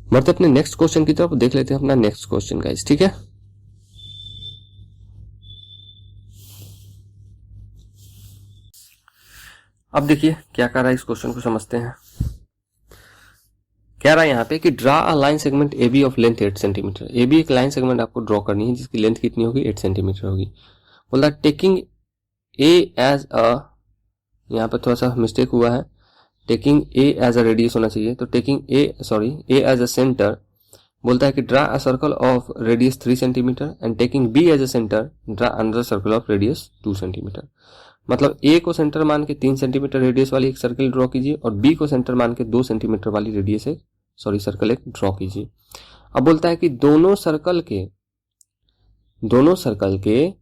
बढ़ते अपने next question की तरफ, देख लेते हैं अपना नेक्स्ट क्वेश्चन गाइस, ठीक है। अब देखिए क्या कर रहा है, इस क्वेश्चन को समझते हैं। कह रहा है यहाँ पे कि draw a line segment A B of length 8 centimetre. A B एक लाइन सेगमेंट आपको ड्रॉ करनी है जिसकी लेंथ कितनी होगी, 8 सेंटीमीटर होगी। बोल रहा है टेकिंग ए एज अ, यहाँ पे थोड़ा सा मिस्टेक हुआ है, taking A as a radius होना चाहिए, तो taking A as a centre. बोलता है कि draw a circle of radius 3 centimetre and taking B as a centre draw another circle of radius 2 centimetre. मतलब ए को सेंटर मान के 3 सेंटीमीटर रेडियस वाली एक सर्कल ड्रॉ कीजिए और बी को सेंटर मान के 2 सेंटीमीटर वाली रेडियस सर्कल एक ड्रॉ कीजिए। अब बोलता है कि दोनों सर्कल के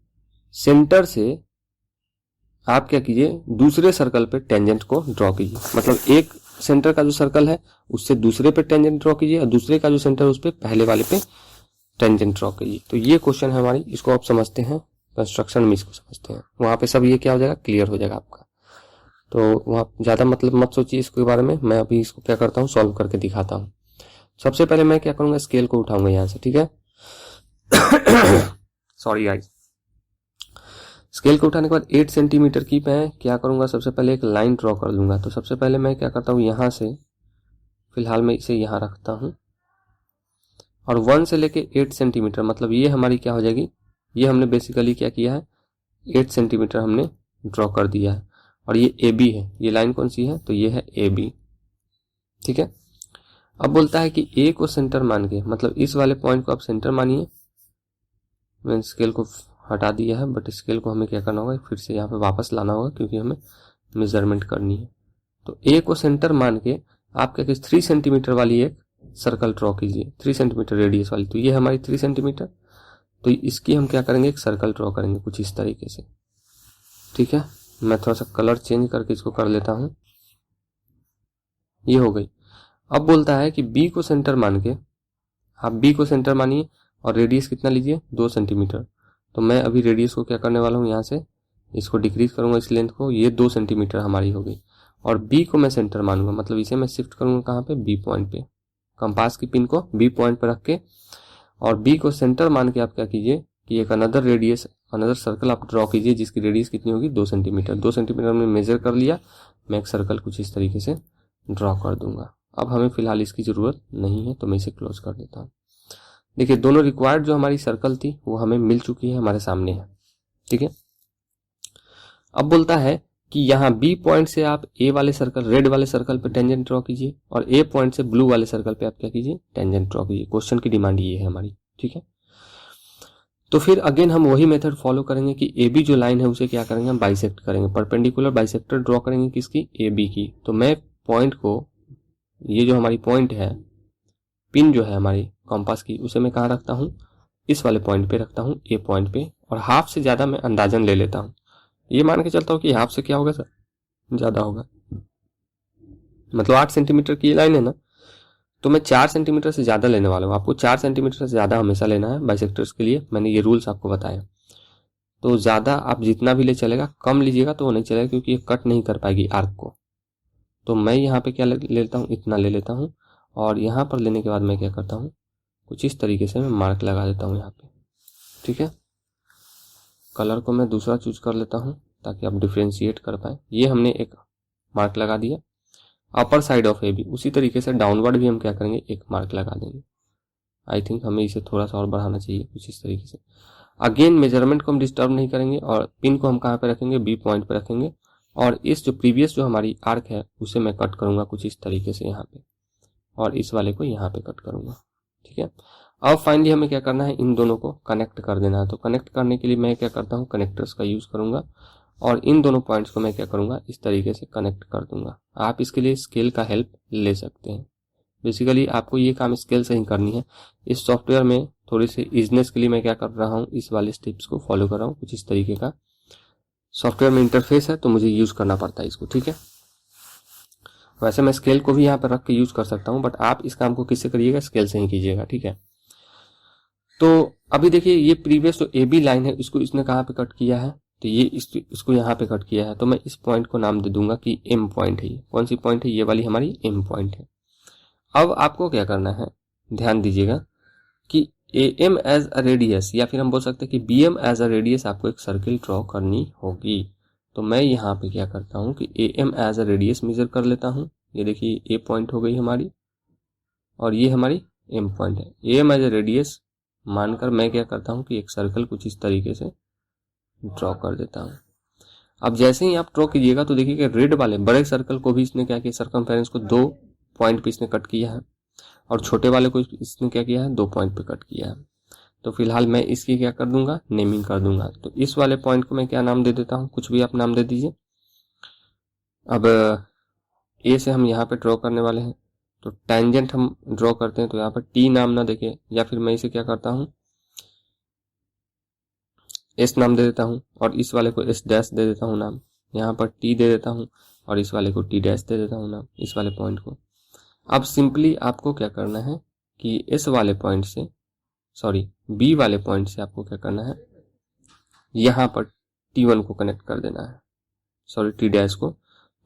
सेंटर से आप क्या कीजिए, दूसरे सर्कल पे टेंजेंट को ड्रॉ कीजिए। मतलब एक सेंटर का जो सर्कल है उससे दूसरे पे टेंजेंट ड्रॉ कीजिए और दूसरे का जो सेंटर उस पे पहले वाले पे टेंजेंट ड्रॉ कीजिए। तो ये क्वेश्चन है हमारी, इसको आप समझते हैं, कंस्ट्रक्शन में इसको समझते हैं, वहां पे सब ये क्या हो जाएगा, क्लियर हो जाएगा आपका। तो वहां ज्यादा मतलब मत सोचिए इसके बारे में, मैं अभी इसको क्या करता हूँ, सॉल्व करके दिखाता हूँ। सबसे पहले मैं क्या करूंगा, स्केल को उठाऊंगा यहां से, ठीक है। Sorry guys. स्केल को उठाने के बाद 8 सेंटीमीटर की मैं क्या करूंगा, सबसे पहले एक लाइन ड्रॉ कर लूंगा। तो सबसे पहले मैं क्या करता हूं, यहां से फिलहाल मैं इसे यहां रखता हूं और 1 से लेके 8 सेंटीमीटर, मतलब ये हमारी क्या हो जाएगी, ये हमने बेसिकली क्या किया है, 8 सेंटीमीटर हमने ड्रॉ कर दिया है। और ये ए बी है, ये लाइन कौन सी है, तो ये है ए बी, ठीक है। अब बोलता है कि ए को सेंटर मान के, मतलब इस वाले पॉइंट को आप सेंटर मानिए। मैंने स्केल को हटा दिया है, बट स्केल को हमें क्या करना होगा, फिर से यहाँ पे वापस लाना होगा क्योंकि हमें मेजरमेंट करनी है। तो ए को सेंटर मान के आप क्या कीजिए, 3 सेंटीमीटर वाली एक सर्कल ड्रॉ कीजिए, 3 सेंटीमीटर रेडियस वाली। तो ये हमारी 3 सेंटीमीटर, तो इसकी हम क्या करेंगे, एक सर्कल ड्रॉ करेंगे कुछ इस तरीके से, ठीक है। मैं थोड़ा सा कलर चेंज करके इसको कर लेता हूं, ये हो गई। अब बोलता है कि बी को सेंटर मान के, आप बी को सेंटर मानिए और रेडियस कितना लीजिए, 2 सेंटीमीटर। तो मैं अभी रेडियस को क्या करने वाला हूँ, यहाँ से इसको डिक्रीज करूंगा इस लेंथ को, ये 2 सेंटीमीटर हमारी हो गई। और बी को मैं सेंटर मानूंगा, मतलब इसे मैं शिफ्ट करूंगा कहाँ पे, बी पॉइंट पे। कंपास की पिन को बी पॉइंट पे रख के और बी को सेंटर मान के आप क्या कीजिए कि एक अनदर सर्कल आप ड्रॉ कीजिए जिसकी रेडियस कितनी होगी, 2 सेंटीमीटर। 2 सेंटीमीटर हमने मेजर कर लिया, मैं एक सर्कल कुछ इस तरीके से ड्रॉ कर दूंगा। अब हमें फिलहाल इसकी जरूरत नहीं है तो मैं इसे क्लोज कर देता हूँ। देखिए दोनों रिक्वायर्ड जो हमारी सर्कल थी वो हमें मिल चुकी है, हमारे सामने है, ठीक है। अब बोलता है कि यहाँ बी पॉइंट से आप ए वाले सर्कल, रेड वाले सर्कल पे टेंजेंट ड्रॉ कीजिए और ए पॉइंट से ब्लू वाले सर्कल पे आप क्या कीजिए, टेंजेंट ड्रॉ कीजिए। क्वेश्चन की डिमांड ये है हमारी, ठीक है। तो फिर अगेन हम वही मेथड फॉलो करेंगे कि ए बी जो लाइन है उसे क्या करेंगे, हम बाइसेक्ट करेंगे, परपेंडिकुलर बाइसेक्टर ड्रॉ करेंगे किसकी, ए बी की। तो मैं पॉइंट को, ये जो हमारी पॉइंट है, पिन जो है हमारी कंपास की, उसे मैं कहाँ रखता हूँ, इस वाले पॉइंट पे रखता हूँ, ए पॉइंट पे। और हाफ से ज्यादा मैं अंदाजन ले लेता हूँ, ये मान के चलता हूँ कि हाफ से क्या होगा सर, ज्यादा होगा। मतलब 8 सेंटीमीटर की लाइन है ना, तो मैं 4 सेंटीमीटर से ज्यादा लेने वाला हूँ। आपको 4 सेंटीमीटर से ज्यादा हमेशा लेना है बाइसेक्टर्स के लिए, मैंने ये रूल्स आपको बताया। तो ज्यादा आप जितना भी ले चलेगा, कम लीजिएगा तो वो नहीं चलेगा क्योंकि ये कट नहीं कर पाएगी आर्क को। तो मैं यहाँ पे क्या ले लेता हूँ, इतना ले लेता हूँ। और यहाँ पर लेने के बाद मैं क्या करता हूँ, कुछ इस तरीके से मैं मार्क लगा देता हूँ यहाँ पे, ठीक है। कलर को मैं दूसरा चूज कर लेता हूँ ताकि आप डिफ्रेंशिएट कर पाए। ये हमने एक मार्क लगा दिया upper side of A B, उसी तरीके से डाउनवर्ड भी हम क्या करेंगे, एक मार्क लगा देंगे। आई थिंक हमें इसे थोड़ा सा और बढ़ाना चाहिए कुछ इस तरीके से। अगेन मेजरमेंट को हम डिस्टर्ब नहीं करेंगे और पिन को हम कहाँ पे रखेंगे, बी पॉइंट पे रखेंगे। और इस जो प्रीवियस जो हमारी आर्क है उसे मैं कट करूंगा कुछ इस तरीके से यहाँ पे, और इस वाले को यहाँ पे कट करूंगा, ठीक है। अब फाइनली हमें क्या करना है, इन दोनों को कनेक्ट कर देना है। तो कनेक्ट करने के लिए मैं क्या करता हूँ, कनेक्टर्स का यूज करूंगा और इन दोनों पॉइंट्स को मैं क्या करूंगा, इस तरीके से कनेक्ट कर दूंगा। आप इसके लिए स्केल का हेल्प ले सकते हैं। बेसिकली आपको ये काम स्केल से ही करनी है। इस सॉफ्टवेयर में थोड़ी सी इजीनेस के लिए मैं क्या कर रहा हूँ, इस वाले स्टेप्स को फॉलो कर रहा हूँ। कुछ इस तरीके का सॉफ्टवेयर में इंटरफेस है तो मुझे यूज करना पड़ता है इसको, ठीक है। वैसे मैं स्केल को भी यहाँ पर रख के यूज कर सकता हूँ, बट आप इस काम को किससे करिएगा, स्केल से ही कीजिएगा, ठीक है। तो अभी देखिए ये प्रीवियस जो ए बी लाइन है इसको इसने कहाँ पे कट किया है, तो ये इसको यहाँ पे कट किया है। तो मैं इस पॉइंट को नाम दे दूंगा कि एम पॉइंट है। ये कौन सी पॉइंट है, ये वाली हमारी एम पॉइंट है। अब आपको क्या करना है, ध्यान दीजिएगा कि AM एज अ रेडियस या फिर हम बोल सकते हैं कि BM एज अ रेडियस आपको एक सर्किल ड्रॉ करनी होगी। तो मैं यहाँ पे क्या करता हूँ कि AM as a radius measure कर लेता हूँ। ये देखिए A पॉइंट हो गई हमारी और ये हमारी M पॉइंट है। AM एज अ रेडियस मानकर मैं क्या करता हूँ कि एक सर्कल कुछ इस तरीके से ड्रॉ कर देता हूँ। अब जैसे ही आप ड्रॉ कीजिएगा तो देखिए कि रेड वाले बड़े सर्कल को भी इसने क्या किया, सर्कमफेरेंस को 2 पॉइंट पे इसने कट किया है और छोटे वाले को इसने क्या किया है, 2 पॉइंट पे कट किया है। तो फिलहाल मैं इसकी क्या कर दूंगा, नेमिंग कर दूंगा। तो इस वाले पॉइंट को मैं क्या नाम दे देता हूँ, कुछ भी आप नाम दे दीजिए। अब ए से हम यहाँ पे ड्रॉ करने वाले हैं, तो टेंजेंट हम ड्रॉ करते हैं, तो यहाँ पर टी नाम ना देखे, या फिर मैं इसे क्या करता हूँ, एस नाम दे देता हूँ और इस वाले को एस डैश दे देता हूँ नाम, यहाँ पर टी दे देता हूँ और इस वाले को टी डैश दे देता हूँ नाम, इस वाले पॉइंट को। अब सिंपली आपको क्या करना है कि इस वाले पॉइंट से, सॉरी बी वाले पॉइंट से आपको क्या करना है, यहाँ पर T1 को कनेक्ट कर देना है, सॉरी टी डैश को।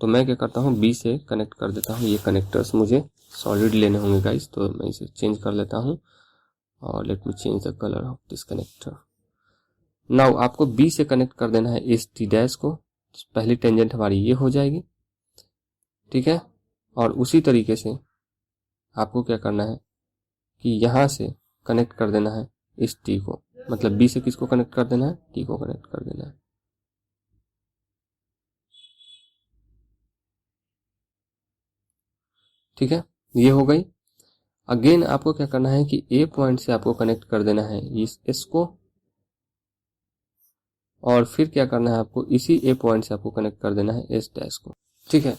तो मैं क्या करता हूँ, बी से कनेक्ट कर देता हूँ। ये कनेक्टर्स मुझे सॉलिड लेने होंगे गाइस, तो मैं इसे चेंज कर लेता हूँ और let me change the colour of this connector. Now आपको बी से कनेक्ट कर देना है इस टी डैश को। पहली टेंजेंट हमारी ये हो जाएगी, ठीक है। और उसी तरीके से आपको क्या करना है कि यहाँ से कनेक्ट कर देना है इस टी को, मतलब बी से किसको कनेक्ट कर देना है, टी को कनेक्ट कर देना है, ठीक है। ये हो गई। अगेन आपको क्या करना है कि ए पॉइंट से आपको कनेक्ट कर देना है इस एस को, और फिर क्या करना है आपको इसी ए पॉइंट से आपको कनेक्ट कर देना है एस डैश को, ठीक है।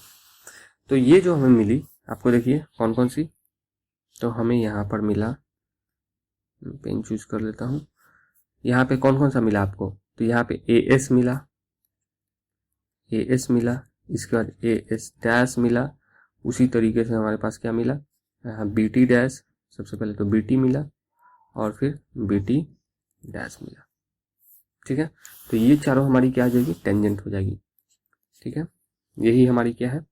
तो ये जो हमें मिली, आपको देखिए कौन कौन सी, तो हमें यहाँ पर मिला, पेन चूज कर लेता हूँ, यहाँ पे कौन कौन सा मिला आपको, तो यहाँ पे AS मिला, AS मिला, इसके बाद AS डैश मिला, उसी तरीके से हमारे पास क्या मिला, यहाँ BT डैश, सबसे पहले तो BT मिला और फिर BT डैश मिला, ठीक है। तो ये चारों हमारी क्या आ जाएगी, टेंजेंट हो जाएगी, ठीक है। यही हमारी क्या है।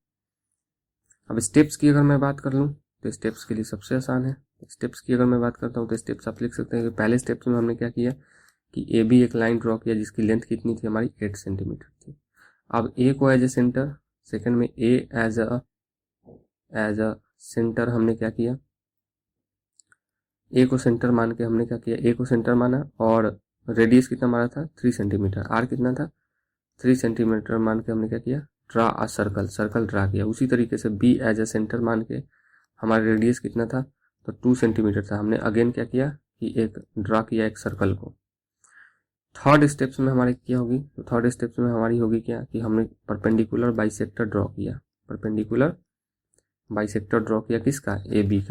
अब स्टेप्स की अगर मैं बात कर लूँ तो स्टेप्स के लिए सबसे आसान है। स्टेप्स की अगर मैं बात करता हूँ तो स्टेप्स आप लिख सकते हैं कि पहले स्टेप्स में हमने क्या किया कि AB एक लाइन ड्रॉ किया जिसकी लेंथ कितनी थी हमारी, 8 सेंटीमीटर थी। अब A को एज ए सेंटर, सेकंड में A एज अ सेंटर हमने क्या किया, A को सेंटर मान के हमने क्या किया, A को सेंटर माना और रेडियस कितना मारा था, 3 सेंटीमीटर, R कितना था 3 सेंटीमीटर मान के हमने क्या किया, ड्रा अ सर्कल ड्रा किया। उसी तरीके से B एज अ सेंटर मान के हमारा रेडियस कितना था, तो 2 सेंटीमीटर था, हमने अगेन क्या किया कि एक ड्रा किया एक सर्कल को। थर्ड स्टेप्स में हमारी क्या होगी, तो थर्ड स्टेप्स में हमारी होगी क्या कि हमने परपेंडिकुलर बाइसेक्टर ड्रॉ किया, परपेंडिकुलर बाइसेक्टर ड्रॉ किया किसका, AB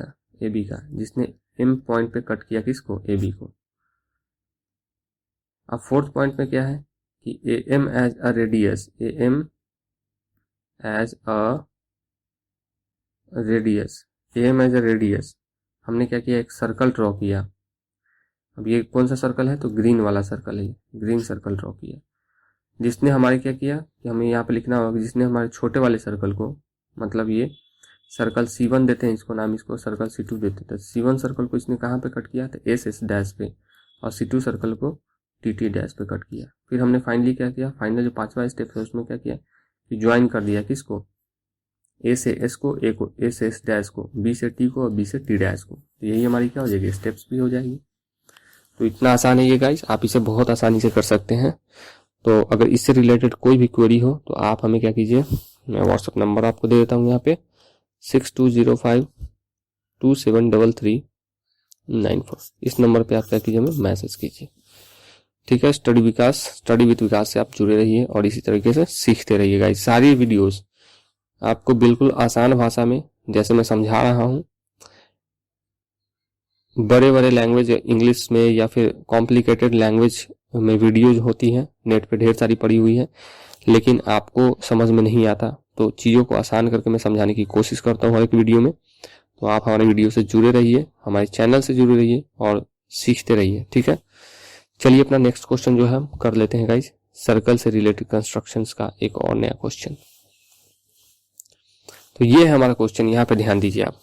का, जिसने M पॉइंट पे कट किया किसको, AB को। अब फोर्थ पॉइंट में क्या है कि AM as a radius, AM as a radius हमने क्या किया, एक सर्कल ड्रॉ किया। अब ये कौन सा सर्कल है, तो ग्रीन वाला सर्कल है, ग्रीन सर्कल ड्रॉ किया, जिसने हमारे क्या किया कि हमें यहाँ पे लिखना होगा, जिसने हमारे छोटे वाले सर्कल को, मतलब ये सर्कल C1 देते हैं इसको नाम, इसको सर्कल C2 देते हैं। तो C1 सर्कल को इसने कहाँ पे कट किया, तो SS डैश पे, और C2 सर्कल को TT डैश पे कट किया। फिर हमने फाइनली क्या किया, फाइनल जो 5वां स्टेप है उसमें क्या किया कि ज्वाइन कर दिया किसको, A से S को, A से S डैश को, B से T को और B से T डैश को। तो यही हमारी क्या हो जाएगी, स्टेप्स भी हो जाएगी। तो इतना आसान है ये गाइस, आप इसे बहुत आसानी से कर सकते हैं। तो अगर इससे रिलेटेड कोई भी क्वेरी हो तो आप हमें क्या कीजिए, मैं व्हाट्सएप नंबर आपको दे देता हूँ यहाँ पे 6205273394, इस नंबर पे आप क्या कीजिए, हमें मैसेज कीजिए, ठीक है। स्टडी विद विकास से आप जुड़े रहिए और इसी तरीके से सीखते रहिए गाइस। सारी वीडियोस आपको बिल्कुल आसान भाषा में जैसे मैं समझा रहा हूँ, बड़े लैंग्वेज इंग्लिश में या फिर कॉम्प्लिकेटेड लैंग्वेज में वीडियोज होती हैं, नेट पे ढेर सारी पड़ी हुई है, लेकिन आपको समझ में नहीं आता, तो चीज़ों को आसान करके मैं समझाने की कोशिश करता हूँ हर एक वीडियो में। तो आप हमारे वीडियो से जुड़े रहिए, हमारे चैनल से जुड़े रहिए और सीखते रहिए, ठीक है। चलिए अपना नेक्स्ट क्वेश्चन जो है हम कर लेते हैं गाइज, सर्कल से रिलेटेड कंस्ट्रक्शंस का एक और नया क्वेश्चन। तो ये है हमारा क्वेश्चन, यहाँ पे ध्यान दीजिए आप।